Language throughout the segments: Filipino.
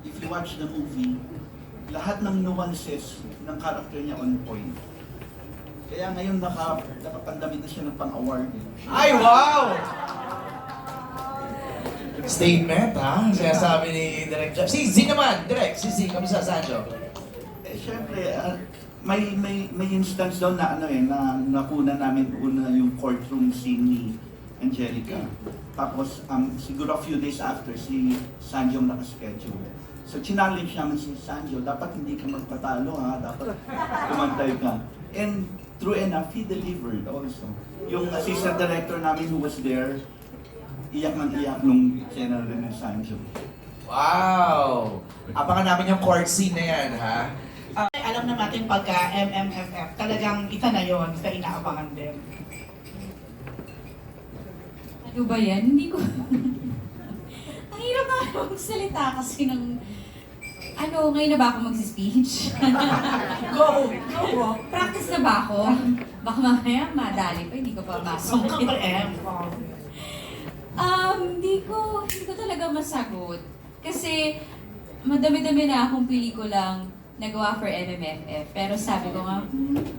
if you watch the movie, lahat ng nuances ng character niya on point. Kaya ngayon nakapandamit na siya ng pang-award. Ay, wow! Statement, ha? Sinasabi ni Direk Jeff. Si Z naman, Direk. Si Z, kamusta, Sanjo? Siyempre, may instance doon na na nakuna namin yung courtroom scene ni Angelica. Tapos, siguro a few days after, si Sanjo nakaschedule. So, challenge namin si Sanjo, dapat hindi ka magpatalo ha, dapat kumantay ka. And true enough, he delivered also. Yung assistant director namin who was there, iyak ng iyak nung general ni Sanjo. Wow! Abangan namin yung court scene na yan, ha? Alam na natin pagka MMFF, talagang isa na yon sa inaabangan din. Ano ba yan? Hindi ko... Ang hirap na magsalita kasi ng... ngayon na ba ako mag-speech? Go! Go! Practice na ba ako? Baka mamaya madali pa, hindi ko pa Song ka masok. pa, M. Hindi ko talaga masagot. Kasi madami-dami na akong pelikulang nagawa for MMFF. Pero sabi ko nga,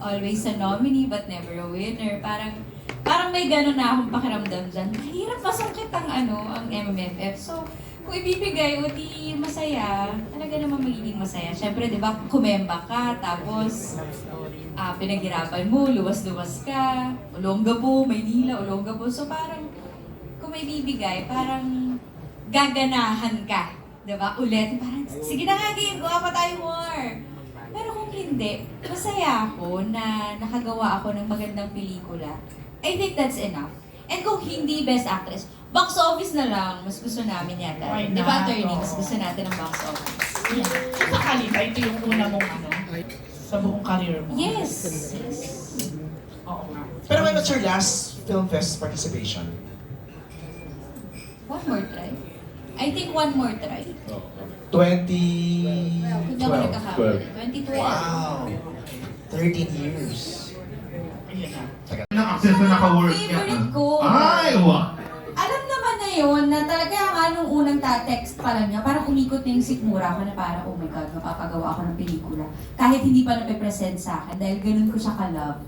always a nominee but never a winner. Parang may gano'n na akong pakiramdam dyan. Mahirap masungkit ang MMFF. So, kung ibibigay o di masaya, talaga naman magiging masaya. Siyempre, di ba, kumemba ka, tapos pinaghirapan mo, luwas-luwas ka, Olongapo, Maynila, Olongapo. So, parang, kung may bibigay, parang gaganahan ka. Diba? Ulit, parang, sige na nga, game, gawa pa tayo more. Pero kung hindi, masaya ako na nakagawa ako ng magandang pelikula. I think that's enough. And kung hindi Best Actress, box office na lang, mas gusto namin yata. Why Di not? ba, attorney? Mas gusto natin ng box office. Sa Kalita, ito yung una mong sa buong career mo. Yes. Oo nga. Pero when was your last Film Fest participation? One more try. I think one more try. 2012. Hindi ako nagkakamali. 2012. Wow! 13 years. Ayun na. Ng access na naka-work niya. Favorite ko. Ay, wow! Alam naman na yun, na talaga nga nung unang text pa lang niya, parang umikot na yung sikmura ko na parang, oh my God, mapapagawa ako ng pelikula. Kahit hindi pa nape-present sa akin, dahil ganun ko siya ka-love.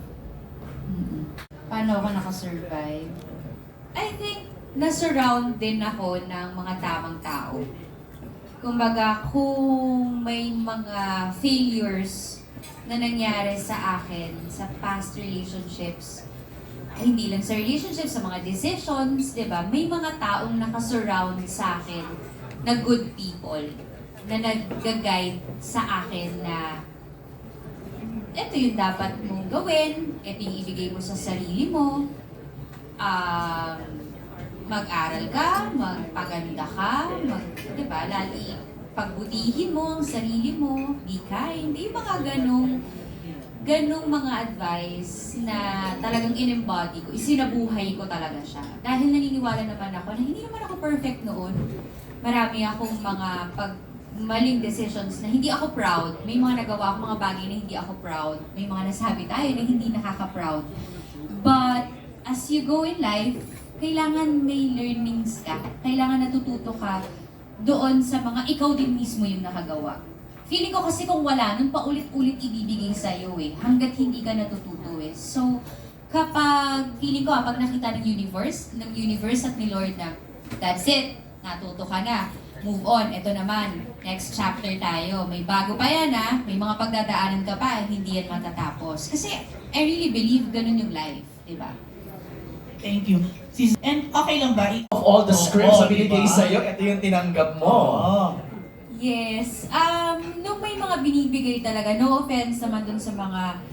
Paano ako nakasurvive? I think, na-surround din ako ng mga tamang tao. Kumbaga, kung may mga failures na nangyari sa akin sa past relationships, ay hindi lang sa relationships, sa mga decisions, di ba? May mga taong nakasurround sa akin na good people, na nag-guide sa akin na ito yung dapat mong gawin, ito yung ibigay mo sa sarili mo, mag-aral ka, magpaganda ka, di ba? Lali pagbutihin mo ang sarili mo, be kind. Yung mga ganong mga advice na talagang in-embody ko, isinabuhay ko talaga siya. Dahil naniniwala naman ako na hindi naman ako perfect noon. Marami akong mga maling decisions na hindi ako proud. May mga nagawa akong mga bagay na hindi ako proud. May mga nasabi tayo na hindi nakaka-proud. But as you go in life, kailangan may learnings ka. Kailangan natututo ka doon sa mga ikaw din mismo yung nakagawa. Feeling ko kasi kung wala, nun paulit-ulit ibibigay sa'yo hanggat hindi ka natututo So, feeling ko pag nakita ng universe at ni Lord na, that's it, natuto ka na, move on, ito naman, next chapter tayo. May bago pa yan may mga pagdadaanan ka pa, hindi yan matatapos. Kasi I really believe ganun yung life, di ba? Thank you. And okay lang ba? Of all the scripts na Oo, binigay diba? sa'yo, ito yung tinanggap mo. Oo. Yes. Nung may mga binibigay talaga, no offense naman dun sa mga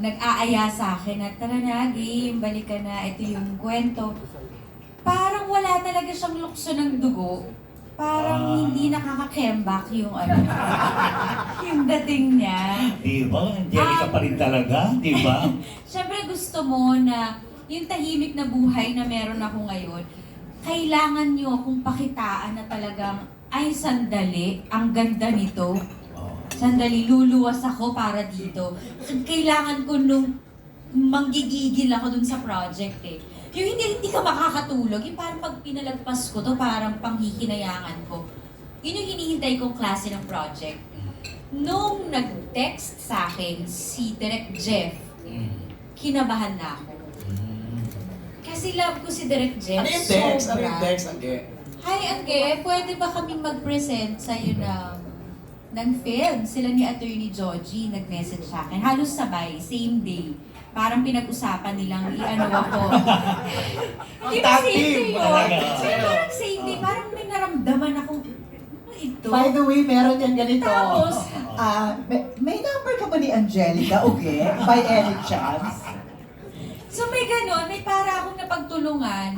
nag-aaya sa akin na tara na, game, balik ka na, ito yung kwento. Parang wala talaga siyang lukso ng dugo. Parang hindi nakaka-comeback yung yung dating niya. Diba? Angelica pa rin talaga, diba? Siyempre gusto mo na yung tahimik na buhay na meron ako ngayon, kailangan nyo akong pakitaan na talagang, ay sandali, ang ganda nito. Sandali, luluwas ako para dito. Kailangan ko nung manggigigil ako dun sa project Yung hindi ka makakatulog, yung parang pag pinalagpas ko to, parang panghihinayangan ko. Yun yung hinihintay kong klase ng project. Nung nag-text sa akin si Direk Jeff, kinabahan na ako. Kasi love ko si Direk Jeff. Ano yung text? Ano sobra. yung text? Angge? Hi, Angge. Pwede ba kaming mag-present sa'yo ng film? Sila ni Attorney Joji nag-message sa akin. Halos sabay, same day. Parang pinag-usapan nilang i-ano ako. Hindi ba same day yun? Parang same day. Parang may naramdaman akong, ano ito? By the way, meron yan ganito. Tapos, May number ka ba ni Angelica, okay? By any chance? so may ganon, may para akong napagtulungan.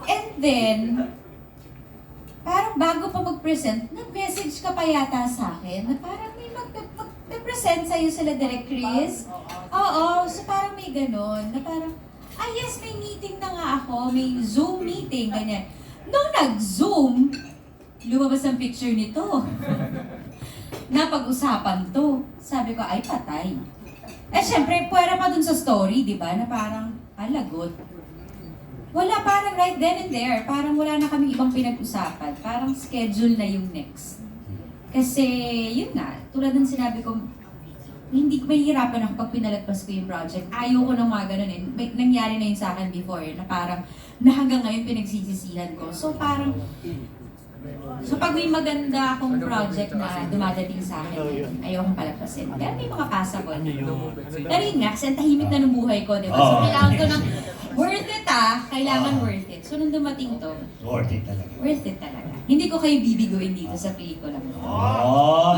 And then, parang bago pa mag-present, nag-message ka pa yata sa akin na parang may mag-present sa'yo sila Direk Chris. Oo, so parang may ganon, na parang, yes, may meeting na nga ako, may Zoom meeting, ganyan. Nung nag-Zoom, lumabas ang picture nito. Napag-usapan to. Sabi ko, ay patay. Syempre, pwera pa dun sa story, di ba? Na parang, lagot. Wala, parang right then and there. Parang wala na kaming ibang pinag-usapan. Parang schedule na yung next. Kasi, yun nga, tulad ng sinabi ko, hindi ko mahihirapan ako pag pinalagpas ko yung project. Ayoko ng mga ganun eh. Nangyari na yun sa akin before, na parang, na hanggang ngayon pinagsisisihan ko. So parang, pag may maganda akong project na dumadating sa akin, ayokong palagpasin. Pero may mga possible. Pero yun nga, kasi ang tahimik na ng buhay ko, di ba? So kailangan ko ng worth it kailangan worth it. So nung dumating to, Worth it talaga. worth it talaga. Hindi ko kayo bibiguin dito sa pelikula mo.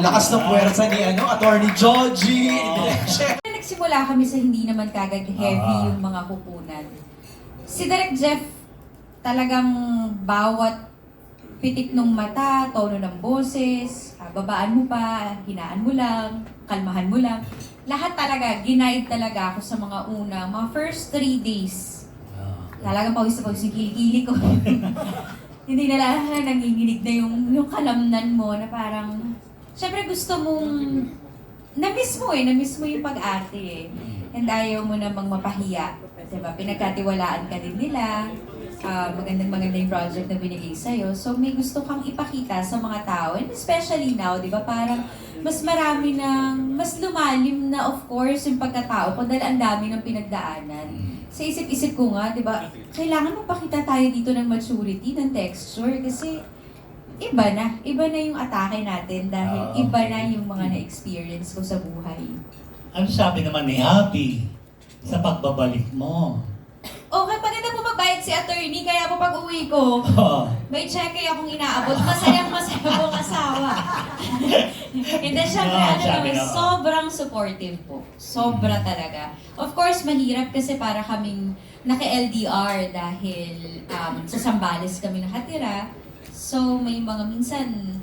Lakas ng puwersa ni Attorney Joji, ni Direk Jeff. Nagsimula kami sa hindi naman kagad heavy yung mga kukunan. Si Direk Jeff, talagang bawat pitik ng mata, tono ng boses, babaan mo pa, hinaan mo lang, kalmahan mo lang. Lahat talaga, ginaid talaga ako sa mga mga first 3 days. Talagang pawis na pawis yung kilikili ko. Hindi na nanginginig na yung kalamnan mo na parang, syempre gusto mong, na-miss mo yung pag-arte eh. And ayaw mo namang mapahiya. Diba? Pinagkatiwalaan ka din nila. Maganda yung project na binigay sa'yo. So may gusto kang ipakita sa mga tao. And especially now, di ba? Parang mas marami mas lumalim na of course yung pagkatao ko dahil ang dami ng pinagdaanan. Sa isip-isip ko nga, di ba? Kailangan magpakita tayo dito ng maturity, ng texture. Kasi iba na yung atake natin dahil iba na yung mga na-experience ko sa buhay. Ano sabi naman ni Abby sa pagbabalik mo? Okay, maganda po magbayad si attorney, kaya po pag uwi ko, may cheque akong inaabot. Masayang pong asawa. Hindi, syempre, sobrang supportive po. Sobra talaga. Of course, mahirap kasi para kaming naka-LDR dahil sa Zambales kami nakatira. So, may mga minsan,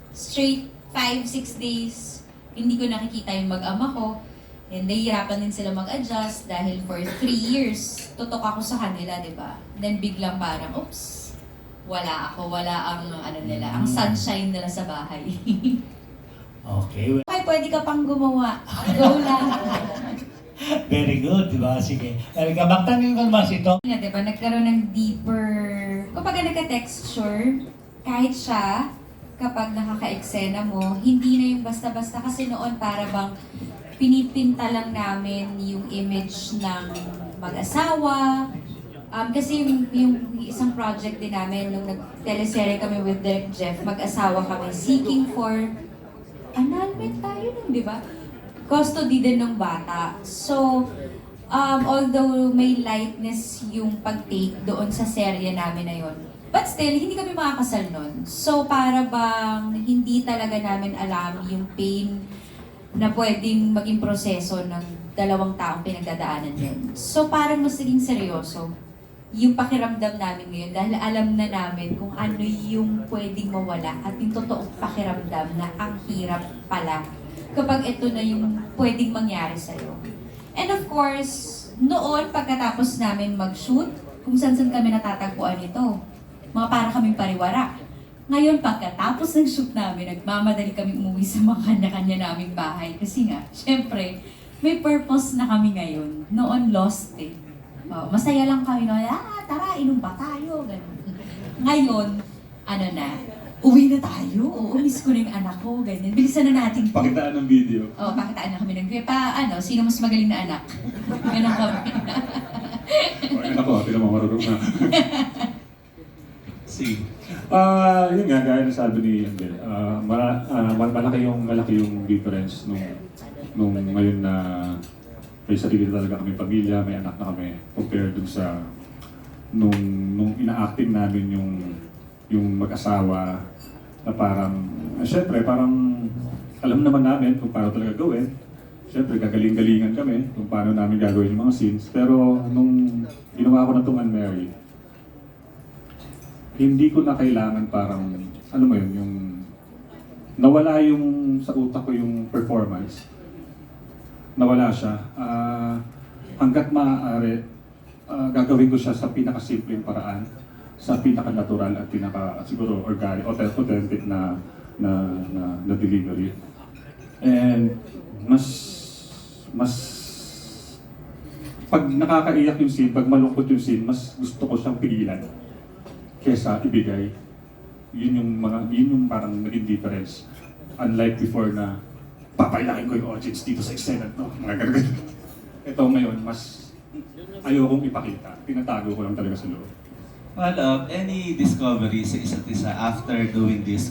straight 5-6 days, hindi ko nakikita yung mag-ama ko. And nahihirapan din sila mag-adjust dahil for 3 years, tutok ako sa kanila, di ba? Then biglang parang, oops, wala ang ang sunshine nila sa bahay. Okay. Okay, pwede ka pang gumawa. Go lang. Very good, di ba? Sige. Erika, magtanong ka naman ito. Nga, di ba, nagkaroon ng deeper, kapag nagka-texture, kahit siya, kapag nakaka-eksena mo, hindi na yung basta-basta kasi noon para bang pinipinta lang namin yung image ng mag-asawa. Kasi yung isang project din namin, nung nag-teleserye kami with Direk Jeff, mag-asawa kami, seeking for annulment tayo nun, di ba? Custody din ng bata. So, although may lightness yung pag-take doon sa serye namin na yon, but still, hindi kami makakasal nun. So, para bang hindi talaga namin alam yung pain na pwedeng maging proseso ng 2 taong pinagdadaanan din. So parang mas naging seryoso yung pakiramdam namin ngayon dahil alam na namin kung ano yung pwedeng mawala at yung totoong pakiramdam na ang hirap pala kapag ito na yung pwedeng mangyari sa'yo. And of course, noon pagkatapos namin mag-shoot, kung saan-saan kami natatagpuan ito, mga para kaming pariwara. Ngayon, pagkatapos ng shoot namin, nagmamadali kami umuwi sa mga kanya-kanya naming bahay. Kasi nga, syempre, may purpose na kami ngayon. Noon, lost eh. Oh, masaya lang kami no, tara, inom pa tayo, ganun. Ngayon, ano na, uwi na tayo. Oo, miss ko na yung anak ko, ganyan. Bilisan na natin. Pakitaan ng video. Oh, pakitaan na kami ng sino mas magaling na anak? Ganun kami. Okay, ako, tila mo marunong na. Sige. Yun nga, gaya na sabi ni Angel, malaki yung difference nung ngayon na may sarili na talaga kami pamilya, may anak na kami, compared dun sa nung ina-acting namin yung mag-asawa na parang, syempre parang alam naman namin kung paano talaga gawin. Syempre gagaling-galingan kami kung paano namin gagawin yung mga scenes. Pero nung ginawa ko na itong Unmarried, hindi ko na kailangan parang, ano mo yun, yung nawala yung sa utak ko yung performance. Nawala siya. Hanggat maaari, gagawin ko siya sa pinakasimpleng paraan, sa pinaka-natural at siguro organic, authentic na delivery. And pag nakakaiyak yung scene, pag malungkot yung scene, mas gusto ko siyang pigilan kesa ibigay. Yun yung parang naging difference. Unlike before na papailakin ko yung audience dito sa eksena, no? Mga ganun. Ito ngayon, mas ayokong ipakita. Tinatago ko lang talaga sa loob. Well, any discovery sa isa't isa after doing this?